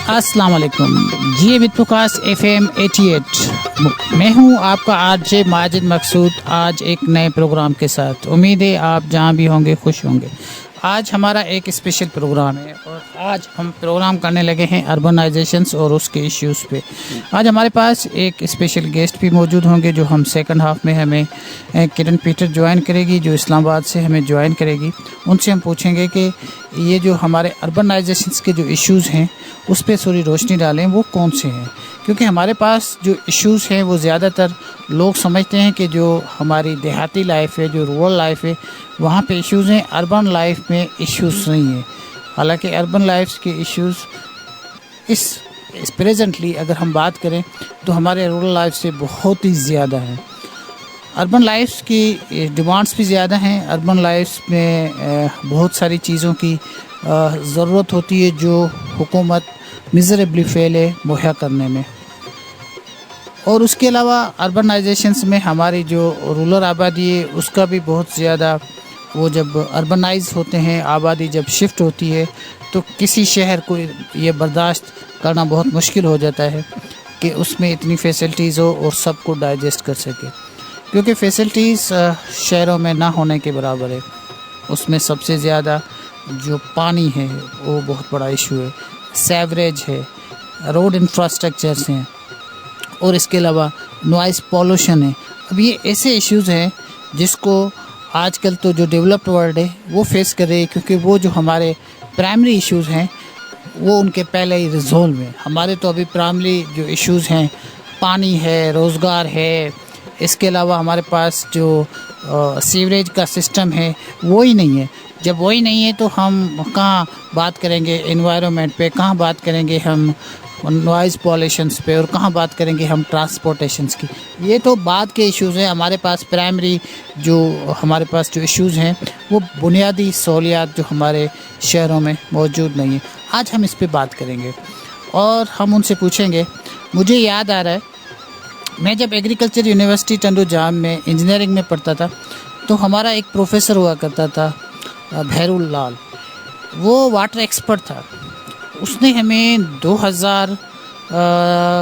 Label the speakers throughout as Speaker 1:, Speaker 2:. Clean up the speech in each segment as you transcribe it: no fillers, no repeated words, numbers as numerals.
Speaker 1: अस्सलाम वालेकुम जी with Waqas FM 88 मैं हूं आपका आरजे माजिद मकसूद। आज एक नए प्रोग्राम के साथ, उम्मीद है आप जहां भी होंगे खुश होंगे। आज हमारा एक स्पेशल प्रोग्राम है और आज हम प्रोग्राम करने लगे हैं अर्बनाइजेशंस और उसके इश्यूज़ पे। आज हमारे पास एक स्पेशल गेस्ट भी मौजूद होंगे जो हम सेकंड हाफ में हमें किरण पीटर ज्वाइन करेगी, जो इस्लामाबाद से हमें ज्वाइन करेगी। उनसे हम पूछेंगे कि ये जो हमारे अर्बनाइजेशंस के जो इश्यूज़ हैं उस पर थोड़ी रोशनी डालें, वो कौन से हैं। क्योंकि हमारे पास जो इश्यूज़ हैं वो ज़्यादातर लोग समझते हैं कि जो हमारी देहाती लाइफ है, जो रूरल लाइफ है, वहाँ पे इश्यूज़ हैं। अर्बन लाइफ में इश्यूज़ नहीं है। हालांकि अर्बन लाइफ के इश्यूज़ इस प्रेजेंटली अगर हम बात करें तो हमारे रूरल लाइफ से बहुत ही ज़्यादा है। अर्बन लाइफ की डिमांड्स भी ज़्यादा हैं। अर्बन लाइफ में बहुत सारी चीज़ों की ज़रूरत होती है जो हुकूमत मिज़रेबली फेल है मुहैया करने में। और उसके अलावा अर्बनाइजेशंस में हमारी जो रूरल आबादी है उसका भी बहुत ज़्यादा, वो जब अर्बनाइज होते हैं, आबादी जब शिफ्ट होती है तो किसी शहर को ये बर्दाश्त करना बहुत मुश्किल हो जाता है कि उसमें इतनी फैसिलिटीज़ हो और सबको डाइजेस्ट कर सके। क्योंकि फैसिलिटीज़ शहरों में ना होने के बराबर है। उसमें सबसे ज़्यादा जो पानी है वो बहुत बड़ा इशू है, सेवरेज है, रोड इंफ्रास्ट्रक्चर्स हैं और इसके अलावा नॉइज़ पॉल्यूशन है। अब ये ऐसे इश्यूज़ हैं जिसको आजकल तो जो डेवलप्ड वर्ल्ड है वो फेस कर रही है, क्योंकि वो जो हमारे प्राइमरी इश्यूज़ हैं वो उनके पहले ही रिजॉल्व हैं। हमारे तो अभी प्राइमरी जो इश्यूज़ हैं पानी है, रोज़गार है, इसके अलावा हमारे पास जो सीवरेज का सिस्टम है वो ही नहीं है। जब वही नहीं है तो हम कहाँ बात करेंगे एनवायरनमेंट पे, कहाँ बात करेंगे हम नॉइज़ पॉल्यूशंस पे और कहाँ बात करेंगे हम ट्रांसपोर्टेशंस की। ये तो बाद के इश्यूज़ हैं। हमारे पास प्राइमरी जो हमारे पास जो इश्यूज़ हैं वो बुनियादी सहूलियात जो हमारे शहरों में मौजूद नहीं है। आज हम इस पे बात करेंगे और हम उनसे पूछेंगे। मुझे याद आ रहा है, मैं जब एग्रीकल्चर यूनिवर्सिटी टंडू जाम में इंजीनियरिंग में पढ़ता था तो हमारा एक प्रोफेसर हुआ करता था भैरुल लाल। वो वाटर एक्सपर्ट था। उसने हमें 2000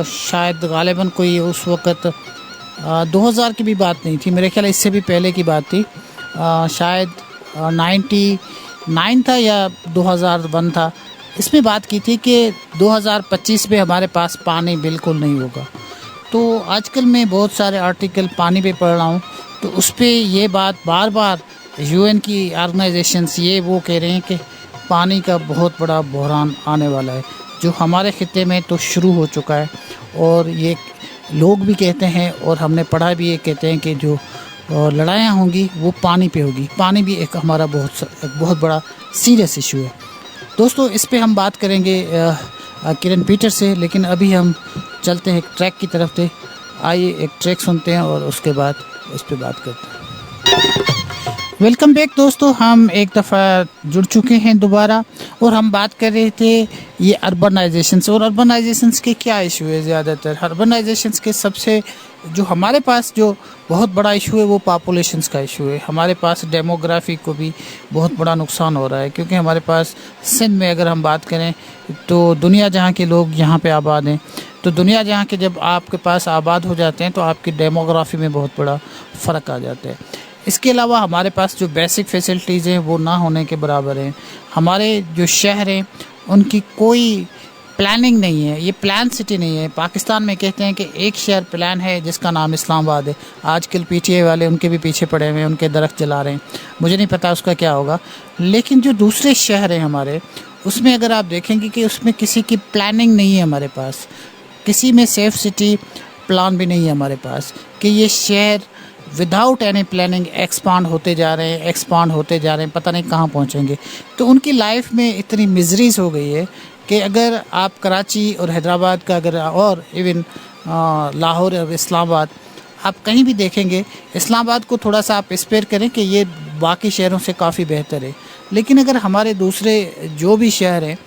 Speaker 1: शायद गालिबन कोई उस वक़्त 2000 की भी बात नहीं थी, मेरे ख्याल इससे भी पहले की बात थी, शायद 99 था या 2001 था। इसमें बात की थी कि 2025 में हमारे पास पानी बिल्कुल नहीं होगा। तो आजकल मैं बहुत सारे आर्टिकल पानी पे पढ़ रहा हूँ तो उस पर ये बात बार बार UN की ऑर्गेनाइजेशंस ये वो कह रहे हैं कि पानी का बहुत बड़ा बहरान आने वाला है, जो हमारे खित्ते में तो शुरू हो चुका है। और ये लोग भी कहते हैं और हमने पढ़ा भी, ये कहते हैं कि जो लड़ाइयाँ होंगी वो पानी पे होगी। पानी भी एक हमारा बहुत बड़ा सीरियस इशू है। दोस्तों इस पे हम बात करेंगे किरण पीटर से, लेकिन अभी हम चलते हैं एक ट्रैक की तरफ से। आइए एक ट्रैक सुनते हैं और उसके बाद इस पे बात करते हैं। वेलकम बैक दोस्तों, हम एक दफ़ा जुड़ चुके हैं दोबारा और हम बात कर रहे थे ये अर्बनाइजेशंस। और अर्बनाइजेशंस के क्या इशू है ज़्यादातर? अर्बनाइजेशंस के सबसे जो हमारे पास जो बहुत बड़ा इशू है वो पॉपुलेशंस का इशू है। हमारे पास डेमोग्राफी को भी बहुत बड़ा नुकसान हो रहा है, क्योंकि हमारे पास सिंध में अगर हम बात करें तो दुनिया जहाँ के लोग यहाँ पे आबाद हैं, तो दुनिया जहाँ के जब आपके पास आबाद हो जाते हैं तो आपकी डेमोग्राफी में बहुत बड़ा फ़र्क आ जाता है। इसके अलावा हमारे पास जो बेसिक फैसिलिटीज़ हैं वो ना होने के बराबर हैं। हमारे जो शहर हैं उनकी कोई प्लानिंग नहीं है, ये प्लान सिटी नहीं है। पाकिस्तान में कहते हैं कि एक शहर प्लान है जिसका नाम इस्लामाबाद है। आजकल PTA वाले उनके भी पीछे पड़े हुए हैं, उनके दरख्त जला रहे हैं, मुझे नहीं पता उसका क्या होगा। लेकिन जो दूसरे शहर हैं हमारे, उसमें अगर आप देखेंगे कि उसमें किसी की प्लानिंग नहीं है हमारे पास, किसी में सेफ सिटी प्लान भी नहीं है हमारे पास, कि ये शहर विदाउट एनी प्लानिंग एक्सपांड होते जा रहे हैं, पता नहीं कहाँ पहुँचेंगे। तो उनकी लाइफ में इतनी मिजरीज हो गई है कि अगर आप कराची और हैदराबाद का अगर और इवन लाहौर और इस्लामाबाद आप कहीं भी देखेंगे, इस्लामाबाद को थोड़ा सा आप स्पेयर करें कि ये बाकी शहरों से काफ़ी बेहतर है। लेकिन अगर हमारे दूसरे जो भी शहर हैं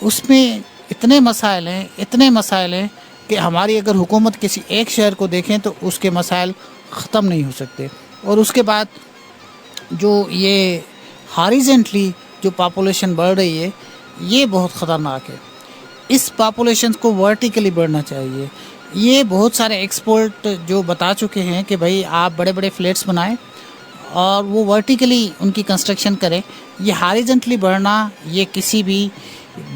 Speaker 1: उसमें इतने मसाइल हैं कि हमारी अगर हुकूमत किसी एक शहर को देखें तो उसके मसाइल ख़त्म नहीं हो सकते। और उसके बाद जो ये हॉरिज़ॉन्टली जो पॉपुलेशन बढ़ रही है ये बहुत ख़तरनाक है। इस पॉपुलेशन को वर्टिकली बढ़ना चाहिए। ये बहुत सारे एक्सपर्ट जो बता चुके हैं कि भाई आप बड़े बड़े फ्लैट्स बनाएं और वो वर्टिकली उनकी कंस्ट्रक्शन करें। ये हॉरिजॉन्टली बढ़ना ये किसी भी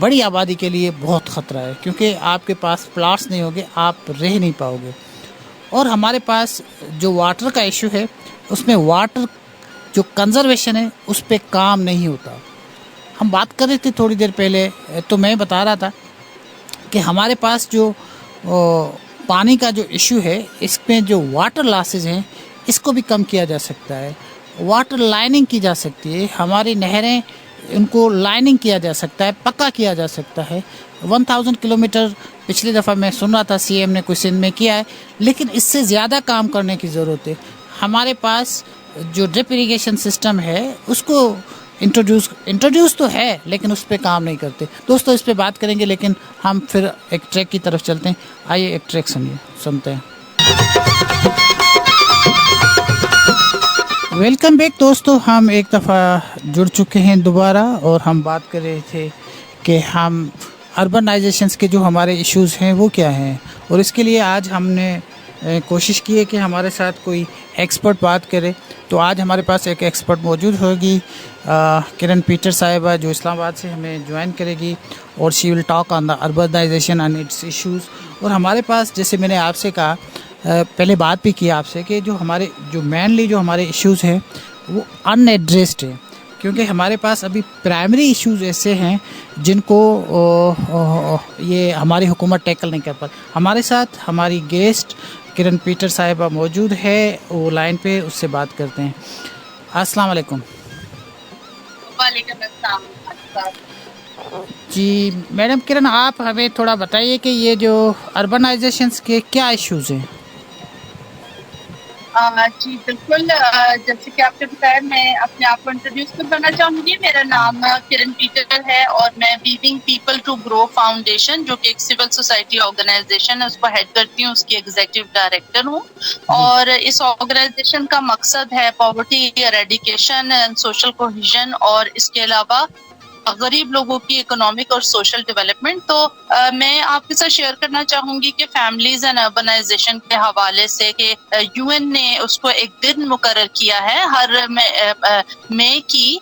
Speaker 1: बड़ी आबादी के लिए बहुत ख़तरा है, क्योंकि आपके पास प्लाट्स नहीं होंगे, आप रह नहीं पाओगे। और हमारे पास जो वाटर का इशू है, उसमें वाटर जो कंजर्वेशन है उस पर काम नहीं होता। हम बात कर रहे थे थोड़ी देर पहले, तो मैं बता रहा था कि हमारे पास जो पानी का जो इशू है, इसमें जो वाटर लॉसेज हैं इसको भी कम किया जा सकता है। वाटर लाइनिंग की जा सकती है, हमारी नहरें उनको लाइनिंग किया जा सकता है, पक्का किया जा सकता है। 1000 किलोमीटर पिछली दफ़ा मैं सुन रहा था सीएम ने कुछ सिंध में किया है, लेकिन इससे ज़्यादा काम करने की ज़रूरत है। हमारे पास जो ड्रिप इरिगेशन सिस्टम है उसको इंट्रोड्यूस तो है, लेकिन उस पर काम नहीं करते। दोस्तों, इस पे बात करेंगे, लेकिन हम फिर एक ट्रैक की तरफ चलते हैं। आइए एक ट्रैक सुनते हैं। वेलकम बैक दोस्तों, हम एक दफ़ा जुड़ चुके हैं दोबारा, और हम बात कर रहे थे कि हम अर्बनाइजेशंस के जो हमारे इश्यूज़ हैं वो क्या हैं, और इसके लिए आज हमने कोशिश की है कि हमारे साथ कोई एक्सपर्ट बात करे। तो आज हमारे पास एक एक्सपर्ट मौजूद होगी, किरण पीटर साहिबा, जो इस्लामाबाद से हमें ज्वाइन करेगी, और she will talk on the urbanisation and its issues. और हमारे पास, जैसे मैंने आपसे कहा, पहले बात भी की आपसे, कि जो मेनली जो हमारे इश्यूज़ हैं वो अनएड्रेस्ड हैं, क्योंकि हमारे पास अभी प्राइमरी इश्यूज़ ऐसे हैं जिनको ये हमारी हुकूमत टैकल नहीं कर पाती। हमारे साथ हमारी गेस्ट किरण पीटर साहिबा मौजूद है, वो लाइन पे, उससे बात करते हैं। अस्सलाम वालेकुम।
Speaker 2: वालेकुम अस्सलाम।
Speaker 1: जी मैडम किरण, आप हमें थोड़ा बताइए कि ये जो अर्बनाइजेशंस के क्या इश्यूज़ हैं।
Speaker 2: जी बिल्कुल, जैसे कि आपने बताया, मैं अपने आप को इंट्रोड्यूस करना चाहूँगी। मेरा नाम किरण पीटर है और मैं weaving people to grow foundation, जो कि एक सिविल सोसाइटी ऑर्गेनाइजेशन है, उसको हेड करती हूँ, उसकी एग्जीक्यूटिव डायरेक्टर हूँ। और इस ऑर्गेनाइजेशन का मकसद है poverty eradication and social cohesion, और इसके अलावा गरीब लोगों की इकोनॉमिक और सोशल डेवलपमेंट। तो मैं आपके साथ शेयर करना चाहूंगी कि फैमिलीज एंड अर्बनाइजेशन के हवाले से कि यूएन ने उसको एक दिन मुकर्रर किया है। हर मई की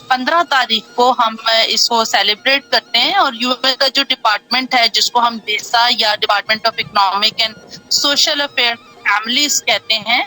Speaker 2: 15 तारीख को हम इसको सेलिब्रेट करते हैं, और यूएन का जो डिपार्टमेंट है, जिसको हम डेसा या department of economic and social affair families कहते हैं,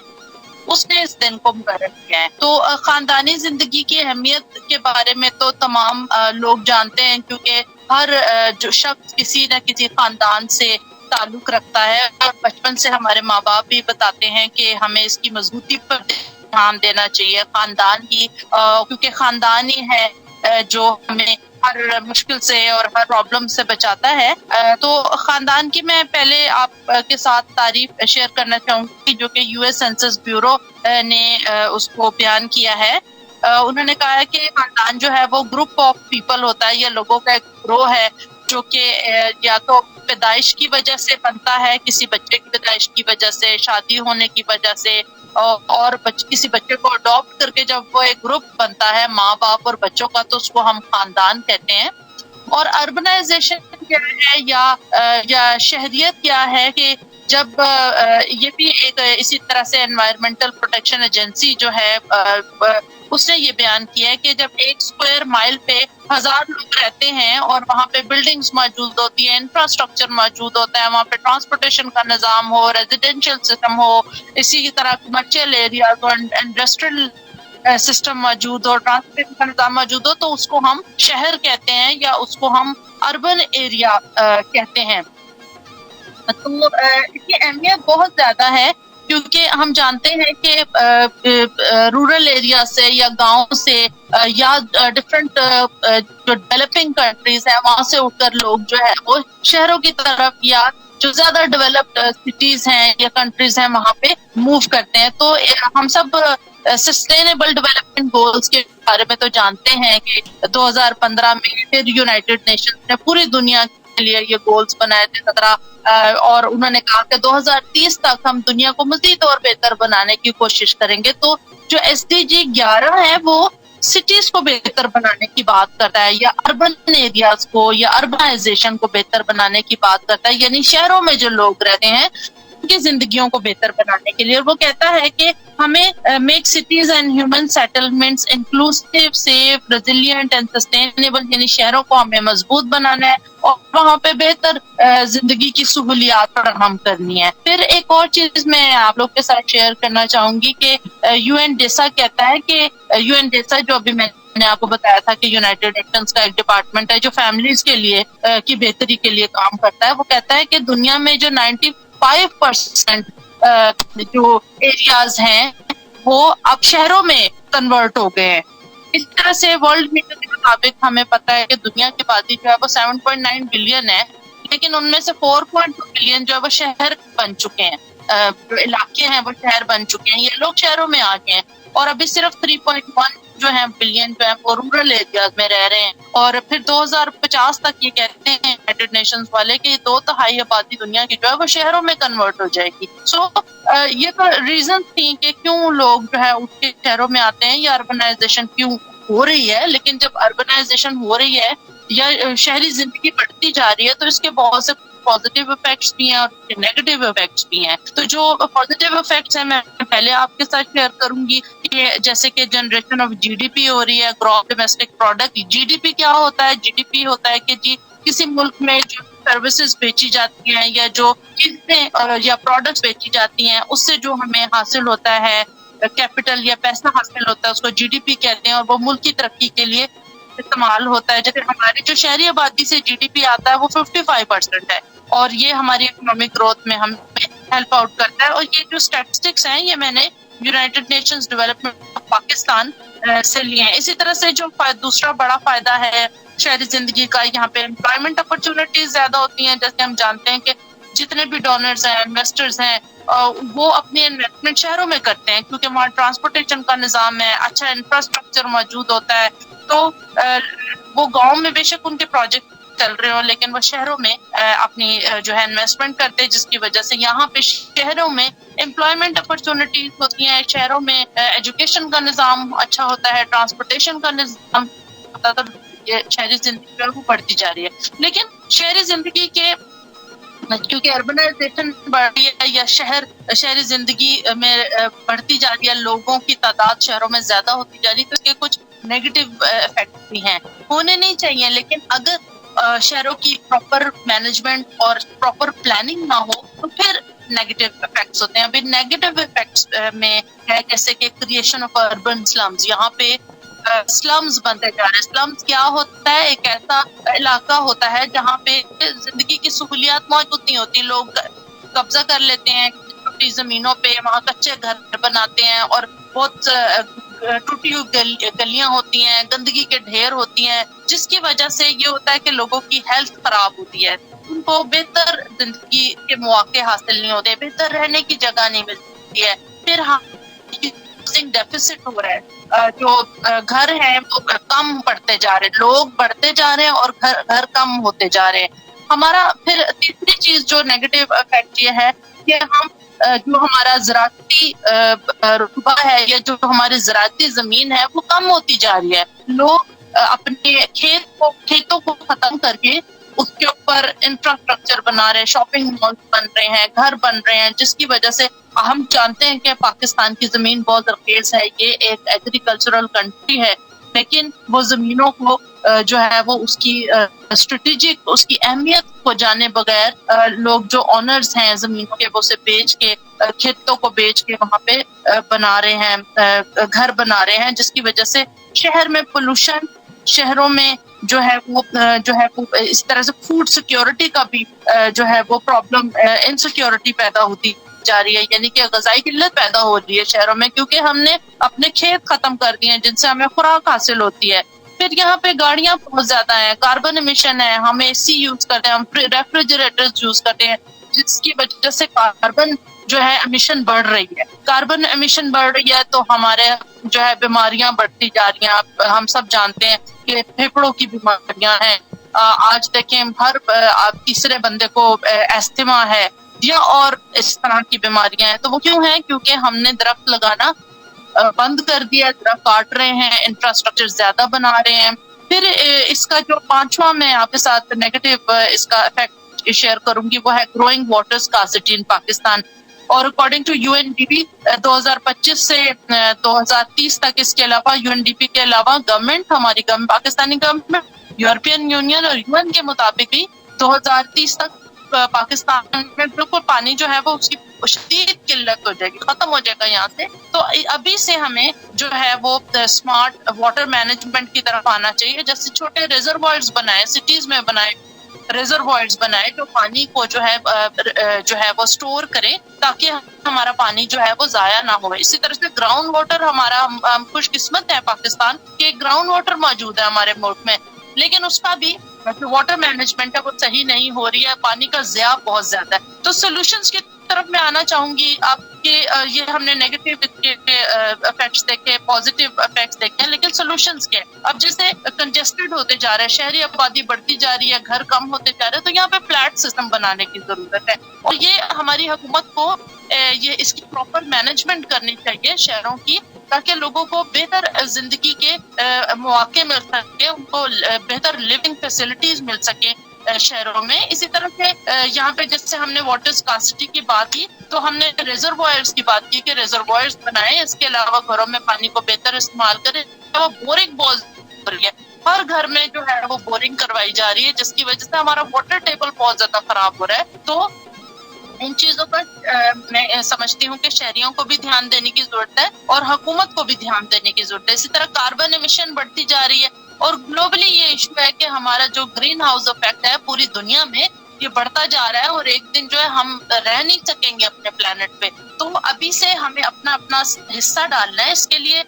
Speaker 2: उसने इस दिन को मुकर्रर किया है। तो खानदानी जिंदगी की अहमियत के बारे में तो तमाम लोग जानते हैं, क्योंकि हर जो शख्स किसी न किसी खानदान से ताल्लुक रखता है, और बचपन से हमारे माँ बाप भी बताते हैं कि हमें इसकी मजबूती पर ध्यान देना चाहिए, खानदान की, क्योंकि खानदान ही है जो हमें हर मुश्किल से और हर प्रॉब्लम से बचाता है। तो खानदान की मैं पहले आपके साथ तारीफ शेयर करना चाहूंगी, जो कि यूएस सेंसस ब्यूरो ने उसको बयान किया है। उन्होंने कहा है कि खानदान जो है वो ग्रुप ऑफ पीपल होता है, या लोगों का एक ग्रोह है, जो कि या तो पैदाइश की वजह से बनता है, किसी बच्चे की पैदाइश की वजह से, शादी होने की वजह से, और किसी बच्चे को अडॉप्ट करके जब वो एक ग्रुप बनता है माँ बाप और बच्चों का, तो उसको हम खानदान कहते हैं। और अर्बनाइजेशन क्या है या शहरियत क्या है, कि जब ये भी एक इसी तरह से एनवायरमेंटल प्रोटेक्शन एजेंसी जो है उसने ये बयान किया है कि जब 1 स्क्वायर माइल पे 1000 लोग रहते हैं और वहाँ पे बिल्डिंग्स मौजूद होती है, इंफ्रास्ट्रक्चर मौजूद होता है, वहाँ पे ट्रांसपोर्टेशन का निजाम हो, रेजिडेंशियल सिस्टम हो, इसी तरह कमर्शियल एरियाज और इंडस्ट्रियल सिस्टम मौजूद हो, ट्रांसपोर्टेशन का निजाम मौजूद हो, तो उसको हम शहर कहते हैं या उसको हम अर्बन एरिया कहते हैं। तो इसकी अहमियत बहुत ज्यादा है, क्योंकि हम जानते हैं कि रूरल एरिया से या गांव से या डिफरेंट जो डेवलपिंग कंट्रीज है, वहां से उठकर लोग जो है वो शहरों की तरफ या जो ज्यादा डेवलप्ड सिटीज हैं या कंट्रीज हैं वहां पे मूव करते हैं। तो हम सब सस्टेनेबल डेवलपमेंट गोल्स के बारे में तो जानते हैं कि 2015 में फिर यूनाइटेड नेशंस ने पूरी दुनिया के लिए ये गोल्स बनाए थे 17, और उन्होंने कहा कि 2030 तक हम दुनिया को मजीद और बेहतर बनाने की कोशिश करेंगे। तो जो SDG 11 है वो सिटीज को बेहतर बनाने की बात करता है या अर्बन एरियाज को या अर्बनाइजेशन को बेहतर बनाने की बात करता है, यानी शहरों में जो लोग रहते हैं उनकी जिंदगियों को बेहतर बनाने के लिए। और वो कहता है कि हमें make cities and human settlements inclusive, safe, resilient and sustainable, यानी शहरों को हमें मजबूत बनाना है और वहाँ पे बेहतर जिंदगी की सहूलियात फराहम करनी है। फिर एक और चीज मैं आप लोग के साथ शेयर करना चाहूंगी कि यूएनडेसा कहता है कि यूएनडेसा जो अभी मैंने आपको बताया था कि यूनाइटेड नेशंस का एक डिपार्टमेंट है जो फैमिलीज के लिए की बेहतरी के लिए काम करता है, वो कहता है कि दुनिया में जो 95% जो एरियाज हैं वो अब शहरों में कन्वर्ट हो गए हैं। इस तरह से वर्ल्ड मीडिया के मुताबिक हमें पता है कि दुनिया की आबादी जो है वो 7.9 बिलियन है, लेकिन उनमें से 4.2 बिलियन जो है वो शहर बन चुके हैं, जो इलाके हैं वो शहर बन चुके हैं, ये लोग शहरों में आ गए हैं। और अभी सिर्फ 3.1 जो है बिलियन जो है वो रूरल एरियाज में रह रहे हैं। और फिर 2050 तक ये कहते हैं यूनाइटेड नेशंस वाले कि 2/3 आबादी दुनिया की जो है वो शहरों में कन्वर्ट हो जाएगी। ये तो रीजन थी कि क्यों लोग जो है उठ के शहरों में आते हैं या अर्बनाइजेशन क्यों हो रही है। लेकिन जब अर्बनाइजेशन हो रही है या शहरी जिंदगी बढ़ती जा रही है तो इसके बहुत से पॉजिटिव इफेक्ट्स भी हैं और नेगेटिव इफेक्ट्स भी हैं। तो जो पॉजिटिव इफेक्ट्स हैं मैं पहले आपके साथ शेयर करूंगी कि जैसे कि जनरेशन ऑफ जीडीपी हो रही है, ग्रॉस डोमेस्टिक प्रोडक्ट। जीडीपी क्या होता है? जीडीपी होता है कि जी किसी मुल्क में जो सर्विसेज बेची जाती हैं या जो चीजें या प्रोडक्ट्स बेची जाती हैं उससे जो हमें हासिल होता है कैपिटल या पैसा हासिल होता है उसको जीडीपी कहते हैं और वो मुल्क की तरक्की के लिए इस्तेमाल होता है। जैसे हमारी जो शहरी आबादी से जीडीपी आता है वो 55% है और ये हमारी इकोनॉमिक ग्रोथ में हमें हेल्प आउट करता है। और ये जो स्टैटिस्टिक्स हैं ये मैंने United Nations development of Pakistan से लिए हैं। इसी तरह से जो दूसरा बड़ा फायदा है शहरी जिंदगी का, यहाँ पे एम्प्लॉयमेंट अपॉर्चुनिटीज ज्यादा होती हैं। जैसे हम जानते हैं कि जितने भी डोनर्स हैं, इन्वेस्टर्स हैं, वो अपने इन्वेस्टमेंट शहरों में करते हैं क्योंकि वहाँ ट्रांसपोर्टेशन का निजाम है, अच्छा इंफ्रास्ट्रक्चर मौजूद होता है। तो वो गांव में बेशक उनके प्रोजेक्ट चल रहे हो लेकिन वो शहरों में अपनी जो है इन्वेस्टमेंट करते हैं, जिसकी वजह से यहाँ पे शहरों में एम्प्लॉयमेंट अपॉर्चुनिटीज होती हैं, शहरों में एजुकेशन का निजाम अच्छा होता है, ट्रांसपोर्टेशन का निजाम होता है। ये शहरी जिंदगी जो है वो बढ़ती जा रही है। लेकिन शहरी जिंदगी के क्योंकि अर्बनाइजेशन बढ़ रही है या शहरी जिंदगी में बढ़ती जा रही है, लोगों की तादाद शहरों में ज्यादा होती जा रही है, तो इसके कुछ नेगेटिव इफेक्ट भी हैं। होने नहीं चाहिए, लेकिन अगर शहरों की प्रॉपर मैनेजमेंट और प्रॉपर प्लानिंग ना हो तो फिर नेगेटिव इफेक्ट्स होते हैं। अभी नेगेटिव इफेक्ट्स में है जैसे कि क्रिएशन ऑफ अर्बन स्लम्स। यहाँ पे स्लम्स बनते जा रहे हैं। स्लम्स क्या होता है? एक ऐसा इलाका होता है जहाँ पे जिंदगी की सहूलियात मौजूद नहीं होती, लोग कब्जा कर लेते हैं छोटी जमीनों पे, वहाँ कच्चे घर बनाते हैं और बहुत टूटी हुई गलियां होती हैं, गंदगी के ढेर होती हैं, जिसकी वजह से ये होता है कि लोगों की हेल्थ खराब होती है, उनको बेहतर जिंदगी के मौके हासिल नहीं होते, बेहतर रहने की जगह नहीं मिलती है। फिर हाउसिंग डेफिसिट हो रहा है, जो घर हैं वो कम पड़ते जा रहे हैं, लोग बढ़ते जा रहे हैं और घर कम होते जा रहे हैं। हमारा फिर तीसरी चीज जो नेगेटिव इफेक्ट ये है कि हम जो हमारा ज़राती रुतबा है या जो हमारी ज़राती जमीन है वो कम होती जा रही है। लोग अपने खेतों को खत्म करके उसके ऊपर इंफ्रास्ट्रक्चर बना रहे हैं, शॉपिंग मॉल बन रहे हैं, घर बन रहे हैं, जिसकी वजह से हम जानते हैं कि पाकिस्तान की जमीन बहुत जरखेज है, ये एक एग्रीकल्चरल कंट्री है, लेकिन वो जमीनों को जो है वो उसकी स्ट्रेटेजिक उसकी अहमियत को जाने बगैर लोग जो ऑनर्स हैं जमीनों के वो से बेच के खेतों को बेच के वहाँ पे बना रहे हैं, घर बना रहे हैं, जिसकी वजह से शहर में पोल्यूशन, शहरों में जो है वो इस तरह से फूड सिक्योरिटी का भी जो है वो प्रॉब्लम, इनसिक्योरिटी पैदा होती जा रही है, यानी कि ग़िज़ाई किल्लत पैदा हो रही है शहरों में क्योंकि हमने अपने खेत खत्म कर दिए हैं जिनसे हमें खुराक हासिल होती है। फिर यहाँ पे गाड़ियां बहुत ज्यादा हैं, कार्बन एमिशन है, हम एसी यूज करते हैं, हम रेफ्रिजरेटर्स यूज करते हैं, जिसकी वजह से कार्बन जो है एमिशन बढ़ रही है। कार्बन एमिशन बढ़ रही है तो हमारे जो है बीमारियां बढ़ती जा रही हैं। हम सब जानते हैं कि फेफड़ों की बीमारियां हैं, आज देखें हर तीसरे बंदे को एस्थमा है या और इस तरह की बीमारियां हैं। तो वो क्यों है? क्योंकि हमने दरख्त लगाना बंद कर दिया, درخت काट रहे हैं, इंफ्रास्ट्रक्चर ज्यादा बना रहे हैं। फिर इसका जो पांचवा मैं आपके साथ नेगेटिव इसका इफेक्ट शेयर करूंगी वो है ग्रोइंग वाटर स्कार्सिटी इन पाकिस्तान। और अकॉर्डिंग टू यूएनडीपी 2025 से 2030 तक, इसके अलावा यूएनडीपी के अलावा गवर्नमेंट, हमारी पाकिस्तानी गवर्नमेंट, यूरोपियन यूनियन और यूएन के मुताबिक भी 2030 तक पाकिस्तान में बिल्कुल पानी जो है वो उसकी शदीद किल्लत हो जाएगी, खत्म हो जाएगा यहाँ से। तो अभी से हमें जो है वो स्मार्ट वाटर मैनेजमेंट की तरफ आना चाहिए, जैसे छोटे रिजर्वॉयर्स बनाए, सिटीज में बनाए रिजर्वॉयर्स बनाए जो पानी को जो है वो स्टोर करें, ताकि हमारा पानी जो है वो जाया ना हो। इसी तरह से ग्राउंड वाटर हमारा, हम खुशकिस्मत है पाकिस्तान के ग्राउंड वाटर मौजूद है हमारे मुल्क में, लेकिन उसका भी जो वाटर मैनेजमेंट है वो सही नहीं हो रही है, पानी का ज़िया बहुत ज्यादा है। तो सोल्यूशंस की तरफ मैं आना चाहूंगी। आपके ये हमने नेगेटिव इफेक्ट्स देखे, पॉजिटिव इफेक्ट्स देखे, लेकिन सोल्यूशंस क्या है? अब जैसे कंजेस्टेड होते जा रहे हैं, शहरी आबादी बढ़ती जा रही है, घर कम होते जा रहे हैं, तो यहाँ पे फ्लैट सिस्टम बनाने की जरूरत है। और ये हमारी हुकूमत को ये इसकी प्रॉपर मैनेजमेंट करनी चाहिए शहरों की, ताकि लोगों को बेहतर जिंदगी के मौके मिल सके, उनको बेहतर लिविंग फैसिलिटीज मिल सके शहरों में। इसी तरह से यहाँ पे जैसे हमने वाटर स्कार्सिटी की बात की, तो हमने रिजर्वॉयर्स की बात की कि रिजर्वॉयर्स बनाए, इसके अलावा घरों में पानी को बेहतर इस्तेमाल करें। वो बोरिंग बहुत हो रही है, हर घर में जो है वो बोरिंग करवाई जा रही है, जिसकी वजह से हमारा वाटर टेबल बहुत ज्यादा खराब हो रहा है। तो इन चीजों पर मैं समझती हूँ कि शहरियों को भी ध्यान देने की जरूरत है और हुकूमत को भी ध्यान देने की जरूरत है। इसी तरह कार्बन एमिशन बढ़ती जा रही है और ग्लोबली ये इशू है कि हमारा जो ग्रीन हाउस इफेक्ट है पूरी दुनिया में ये बढ़ता जा रहा है और एक दिन जो है हम रह नहीं सकेंगे अपने प्लेनेट पे। तो अभी से हमें अपना अपना हिस्सा डालना है। इसके लिए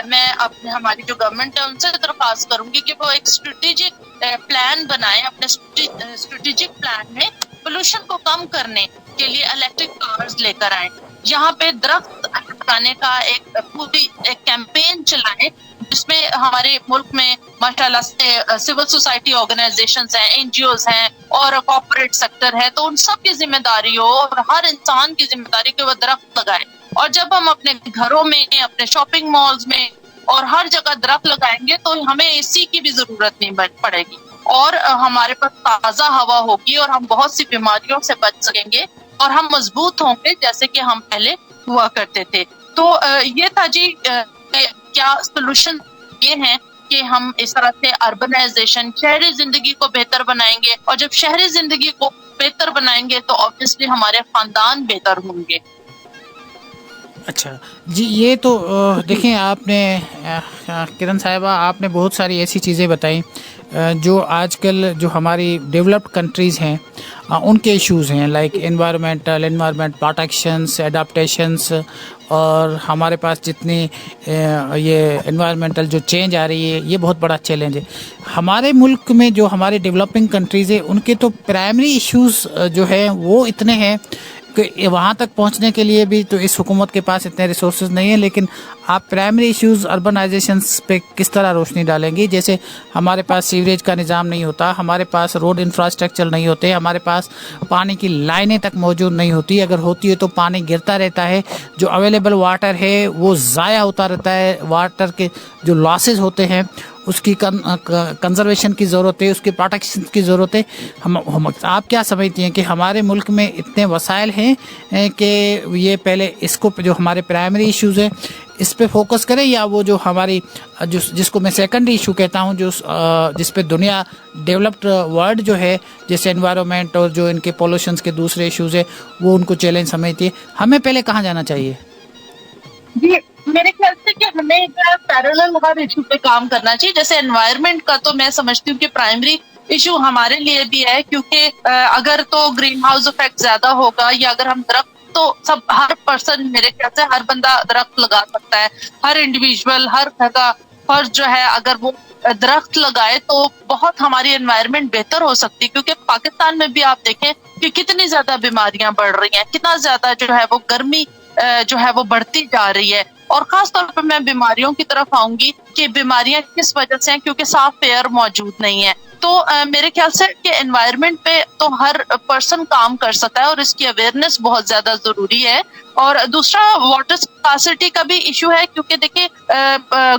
Speaker 2: मैं अपने हमारी जो गवर्नमेंट है उनसे दरख्वास्त करूंगी कि वो एक स्ट्रेटेजिक प्लान बनाए, अपने स्ट्रेटेजिक प्लान में पोल्यूशन को कम करने के लिए इलेक्ट्रिक कार्स लेकर आए, यहाँ पे दरख्त लगाने का एक पूरी एक कैंपेन चलाएं, जिसमें हमारे मुल्क में माशाल्लाह से सिविल सोसाइटी ऑर्गेनाइजेशंस हैं, एनजीओज हैं और कॉर्पोरेट सेक्टर है, तो उन सब की जिम्मेदारी हो और हर इंसान की जिम्मेदारी कि वो दरख्त लगाए। और जब हम अपने घरों में, अपने शॉपिंग मॉल्स में और हर जगह दरख्त लगाएंगे तो हमें एसी की भी जरूरत नहीं पड़ेगी और हमारे पास ताजा हवा होगी और हम बहुत सी बीमारियों से बच सकेंगे और हम मजबूत होंगे जैसे कि हम पहले हुआ करते थे। तो ये था जी, क्या सोल्यूशन ये हैं कि हम इस तरह से अर्बनाइजेशन, शहरी जिंदगी को बेहतर बनाएंगे और जब शहरी जिंदगी को बेहतर बनाएंगे तो ऑब्वियसली हमारे खानदान बेहतर होंगे।
Speaker 1: अच्छा जी, ये तो देखें आपने किरण साहिबा, आपने बहुत सारी ऐसी चीज़ें बताई जो आजकल जो हमारी डेवलप्ड कंट्रीज़ हैं उनके इश्यूज़ हैं, लाइक एनवायरमेंट प्रोटेक्शंस, एडाप्टेशंस, और हमारे पास जितनी ये एनवायरमेंटल जो चेंज आ रही है ये बहुत बड़ा चैलेंज है। हमारे मुल्क में जो हमारे डेवलपिंग कंट्रीज़ है उनके तो प्राइमरी इश्यूज़ जो है वो इतने हैं कि वहाँ तक पहुँचने के लिए भी तो इस हुकूमत के पास इतने रिसोर्सेज नहीं है। लेकिन आप प्राइमरी इश्यूज़ अर्बनाइजेशंस पे किस तरह रोशनी डालेंगी? जैसे हमारे पास सीवरेज का निज़ाम नहीं होता, हमारे पास रोड इंफ्रास्ट्रक्चर नहीं होते, हमारे पास पानी की लाइनें तक मौजूद नहीं होती, अगर होती है तो पानी गिरता रहता है, जो अवेलेबल वाटर है वो ज़ाया होता रहता है, वाटर के जो लॉसेस होते हैं उसकी कंजर्वेशन की ज़रूरत है, उसकी प्रोटेक्शन की ज़रूरत है। हम आप क्या समझती हैं कि हमारे मुल्क में इतने वसाइल हैं कि ये पहले इसको जो हमारे प्राइमरी इश्यूज़ हैं इस पे फोकस करें, या वो जो हमारी जिसको मैं सेकेंडरी इशू कहता हूँ, जो जिस पे दुनिया डेवलप्ड वर्ल्ड जो है, जैसे एनवायरनमेंट और जो इनके पॉल्यूशंस के दूसरे इश्यूज़ है वो उनको चैलेंज समझती है, हमें पहले कहाँ जाना चाहिए?
Speaker 2: जी, मेरे ख्याल से कि हमें पैरेलल हर इशू पे काम करना चाहिए। जैसे एनवायरनमेंट का तो मैं समझती हूँ कि प्राइमरी इशू हमारे लिए भी है, क्योंकि अगर तो ग्रीन हाउस इफेक्ट ज्यादा होगा, या अगर हम दरख्त, तो सब हर पर्सन, मेरे ख्याल से हर बंदा दरख्त लगा सकता है, हर इंडिविजुअल, हर जगह पर जो है अगर वो दरख्त लगाए तो बहुत हमारी एनवायरनमेंट बेहतर हो सकती है। क्योंकि पाकिस्तान में भी आप देखें कि कितनी ज्यादा बीमारियां बढ़ रही हैं, कितना ज्यादा जो है वो गर्मी जो है वो बढ़ती जा रही है। اور خاص طور پہ میں بیماریوں کی طرف آؤں گی کہ بیماریاں کس وجہ سے ہیں، کیونکہ صاف ایئر موجود نہیں ہے. تو میرے خیال سے کہ انوائرمنٹ پہ تو ہر پرسن کام کر سکتا ہے اور اس کی اویئرنیس بہت زیادہ ضروری ہے. اور دوسرا واٹر اسکارسٹی کا بھی ایشو ہے، کیونکہ دیکھیں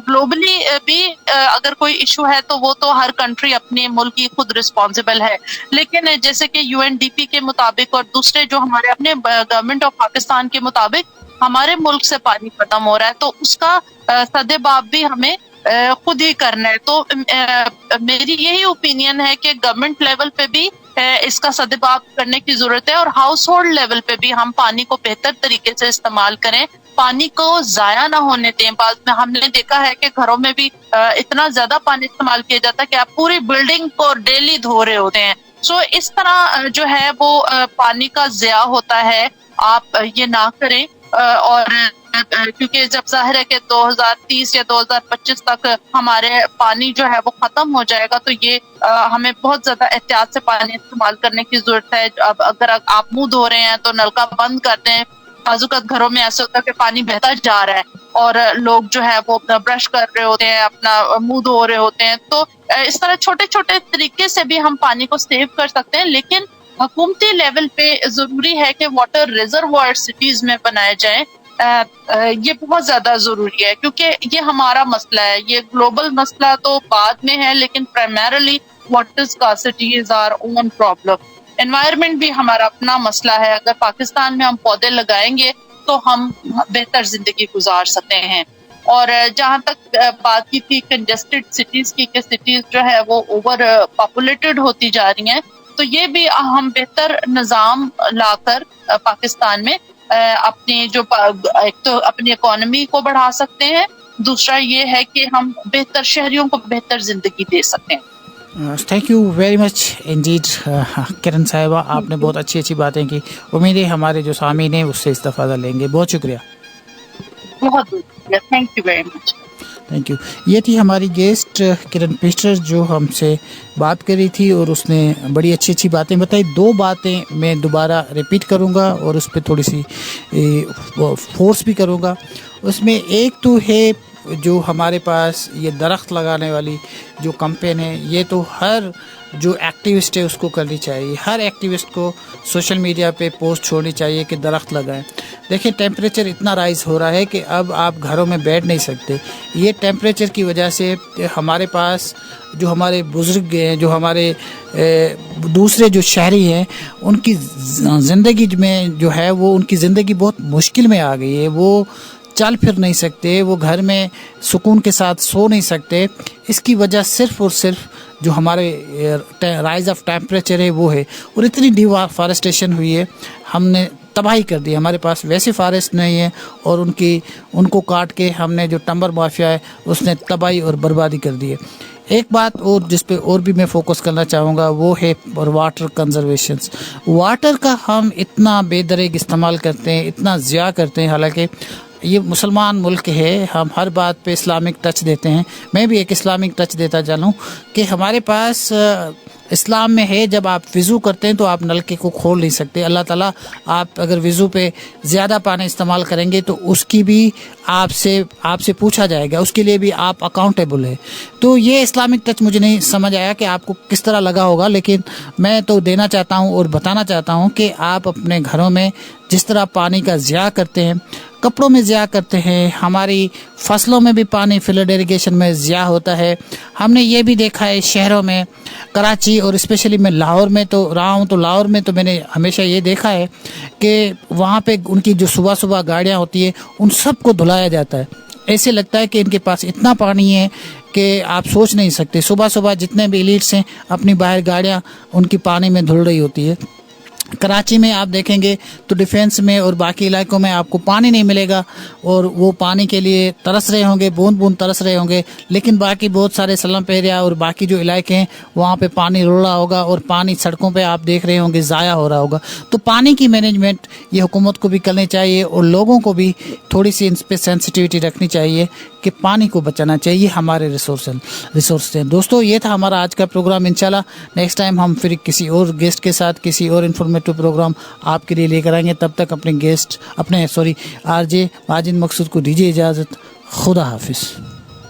Speaker 2: گلوبلی بھی اگر کوئی ایشو ہے تو وہ تو ہر کنٹری اپنے ملک کی خود رسپانسبل ہے. لیکن جیسے کہ UNDP کے مطابق اور دوسرے جو ہمارے اپنے گورنمنٹ آف پاکستان کے مطابق ہمارے ملک سے پانی ختم ہو رہا ہے، تو اس کا سدباب بھی ہمیں خود ہی کرنا ہے. تو میری یہی اوپینین ہے کہ گورنمنٹ لیول پہ بھی اس کا سدباب کرنے کی ضرورت ہے، اور ہاؤس ہولڈ لیول پہ بھی ہم پانی کو بہتر طریقے سے استعمال کریں، پانی کو ضائع نہ ہونے دیں. بعض میں ہم نے دیکھا ہے کہ گھروں میں بھی اتنا زیادہ پانی استعمال کیا جاتا ہے کہ آپ پوری بلڈنگ کو ڈیلی دھو رہے ہوتے ہیں. سو اس طرح جو ہے وہ پانی کا ضیاع ہوتا ہے، آپ یہ نہ کریں. اور کیونکہ جب ظاہر ہے کہ 2030 یا 2025 تک ہمارے پانی جو ہے وہ ختم ہو جائے گا، تو یہ ہمیں بہت زیادہ احتیاط سے پانی استعمال کرنے کی ضرورت ہے. اب اگر آپ منہ دھو رہے ہیں تو نلکا بند کر دیں. بعض اوقات گھروں میں ایسا ہوتا ہے کہ پانی بہتا جا رہا ہے اور لوگ جو ہے وہ اپنا برش کر رہے ہوتے ہیں، اپنا منہ دھو رہے ہوتے ہیں. تو اس طرح چھوٹے چھوٹے طریقے سے بھی ہم پانی کو سیو کر سکتے ہیں. لیکن حکومتی لیول پہ ضروری ہے کہ واٹر ریزروائر سٹیز میں بنائے جائیں. یہ بہت زیادہ ضروری ہے، کیونکہ یہ ہمارا مسئلہ ہے. یہ گلوبل مسئلہ تو بعد میں ہے، لیکن پرائمرلی واٹر اسکارسٹی از آور اون پرابلم. انوائرمنٹ بھی ہمارا اپنا مسئلہ ہے. اگر پاکستان میں ہم پودے لگائیں گے تو ہم بہتر زندگی گزار سکتے ہیں. اور جہاں تک بات کی تھی کنجسٹڈ سٹیز کی کہ سٹیز جو ہے وہ اوور پاپولیٹڈ ہوتی جا رہی ہیں، تو یہ بھی ہم بہتر نظام لا کر پاکستان میں اپنی جو ایک تو اپنی اکانومی کو بڑھا سکتے ہیں، دوسرا یہ ہے کہ ہم بہتر شہریوں کو بہتر زندگی دے سکتے ہیں.
Speaker 1: Thank you very much indeed کرن صاحبہ، آپ نے بہت اچھی اچھی باتیں کی. امید ہے ہمارے جو سامعین ہیں اس سے استفادہ لیں گے. بہت شکریہ.
Speaker 2: بہت شکریہ. Thank you very much.
Speaker 1: Thank you. یہ تھی ہماری گیسٹ کرن پیسٹر جو ہم سے بات کر رہی تھی، اور اس نے بڑی اچھی اچھی باتیں بتائی. دو باتیں میں دوبارہ ریپیٹ کروں گا اور اس پہ تھوڑی سی فورس بھی کروں گا. اس میں ایک تو ہے جو ہمارے پاس یہ درخت لگانے والی جو کمپین ہے، یہ تو ہر جو ایکٹیوسٹ ہے اس کو کرنی چاہیے. ہر ایکٹیوسٹ کو سوشل میڈیا پہ پوسٹ چھوڑنی چاہیے کہ درخت لگائیں. دیکھیں ٹیمپریچر اتنا رائز ہو رہا ہے کہ اب آپ گھروں میں بیٹھ نہیں سکتے. یہ ٹیمپریچر کی وجہ سے ہمارے پاس جو ہمارے بزرگ ہیں، جو ہمارے دوسرے جو شہری ہیں، ان کی زندگی میں جو ہے وہ ان کی زندگی بہت مشکل میں آ گئی ہے. وہ چل پھر نہیں سکتے، وہ گھر میں سکون کے ساتھ سو نہیں سکتے. اس کی وجہ صرف اور صرف جو ہمارے رائز آف ٹیمپریچر ہے وہ ہے. اور اتنی ڈیفارسٹیشن ہوئی ہے، ہم نے تباہی کر دی. ہمارے پاس ویسے فارسٹ نہیں ہے، اور ان کو کاٹ کے ہم نے جو ٹمبر مافیا ہے اس نے تباہی اور بربادی کر دی ہے. ایک بات اور جس پہ اور بھی میں فوکس کرنا چاہوں گا وہ ہے واٹر کنزرویشنز. واٹر کا ہم اتنا بے دریغ استعمال کرتے ہیں، اتنا ضیاع کرتے ہیں. حالانکہ یہ مسلمان ملک ہے، ہم ہر بات پہ اسلامک ٹچ دیتے ہیں. میں بھی ایک اسلامک ٹچ دیتا چلوں کہ ہمارے پاس اسلام میں ہے جب آپ وضو کرتے ہیں تو آپ نلکے کو کھول نہیں سکتے. اللہ تعالیٰ آپ اگر وضو پہ زیادہ پانی استعمال کریں گے تو اس کی بھی آپ سے پوچھا جائے گا، اس کے لیے بھی آپ اکاؤنٹیبل ہے. تو یہ اسلامک ٹچ مجھے نہیں سمجھ آیا کہ آپ کو کس طرح لگا ہوگا، لیکن میں تو دینا چاہتا ہوں اور بتانا چاہتا ہوں کہ آپ اپنے گھروں میں جس طرح پانی کا ضیاع کرتے ہیں، کپڑوں میں ضیاع کرتے ہیں، ہماری فصلوں میں بھی پانی فلڈ ایریگیشن میں ضیاع ہوتا ہے. ہم نے یہ بھی دیکھا ہے شہروں میں، کراچی اور اسپیشلی میں لاہور میں تو رہا ہوں، تو لاہور میں تو میں نے ہمیشہ یہ دیکھا ہے کہ وہاں پہ ان کی جو صبح صبح گاڑیاں ہوتی ہیں ان سب کو دھلایا جاتا ہے. ایسے لگتا ہے کہ ان کے پاس اتنا پانی ہے کہ آپ سوچ نہیں سکتے. صبح صبح جتنے بھی ایلیٹس ہیں اپنی باہر گاڑیاں ان کی پانی میں دھل رہی ہوتی ہے. کراچی میں آپ دیکھیں گے تو ڈیفینس میں اور باقی علاقوں میں آپ کو پانی نہیں ملے گا، اور وہ پانی کے لیے ترس رہے ہوں گے، بوند بوند ترس رہے ہوں گے. لیکن باقی بہت سارے سلم ایریا اور باقی جو علاقے ہیں وہاں پہ پانی رڑ رہا ہوگا، اور پانی سڑکوں پہ آپ دیکھ رہے ہوں گے ضائع ہو رہا ہوگا. تو پانی کی مینجمنٹ یہ حکومت کو بھی کرنی چاہیے، اور لوگوں کو بھی تھوڑی سی ان پہ سینسٹیوٹی رکھنی چاہیے کہ کہ پانی کو بچانا چاہیے, ہمارے ریسورس سے. دوستو یہ تھا ہمارا آج کا پروگرام. انشاءاللہ نیکسٹ ٹائم ہم پھر کسی اور گیسٹ کے ساتھ کسی اور انفارمیٹو پروگرام آپ کے لیے لے کر آئیں گے. تب تک اپنے آر جے ماجد مقصود کو دیجیے اجازت. خدا حافظ.